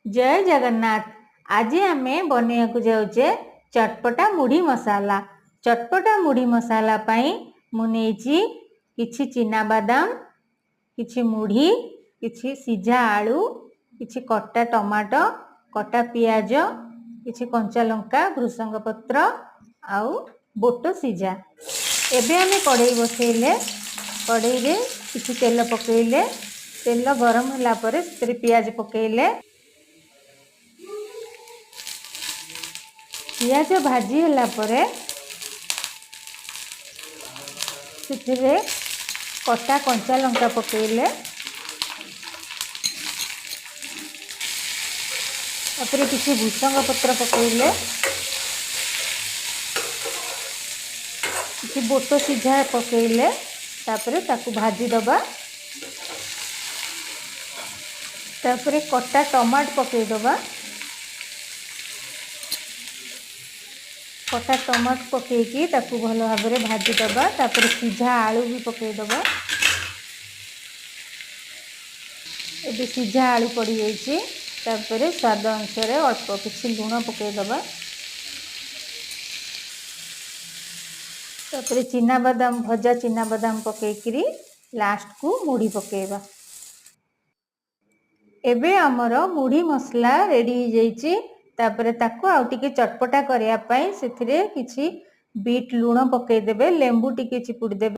जय जगन्नाथ। आज आम बनैया जाऊे चटपटा मुढ़ी मसाला। चटपटा मुढ़ी मसाला मुझे किछि चिना बादाम, किछि मुढ़ी, किछि सिझा आलू, किछि कटा टमाटो, कटा पियाज, किछि कंचा लंका, भृसंग पत्र आउ बोट सिझा। एबे आमे कढ़ई बसैले, कढ़ई रे किछि तेल पकेइले, तेल गरम होला परे सेतरे पियाज पकेइले, पियाज भाजी होला परे सेतरे कटा कंचा लंका पकेइले, तापरे किछि भृसंग पत्र पकेइले, किछि बोट सिझा पकेइले, तापरे ताकू भाजी दबा, तापरे कटा टमाट पकेइ दबा, कटा टमाट पकेइकी ताकू भल भाव में भाजी दबा, तापरे सिझा आलू भी पकेइ दबा। एबे सिझा आलू पड़ी जाइए, तापरे स्वाद अनुसार अल्प किछि लुण पकेइ दबा, तापरे चिना बादाम भजा चिना बादाम पकेइकरी लास्ट को मुढ़ी पकेइबा। एबे हमर मुढ़ी मसला रेडी हो जाइए। तापरे ताकू आउ टिके चटपटा करिया पई सेथिरे किछि बीट लुण पकेइ देबे, लेंबू टिके चिपुड़ी देबे।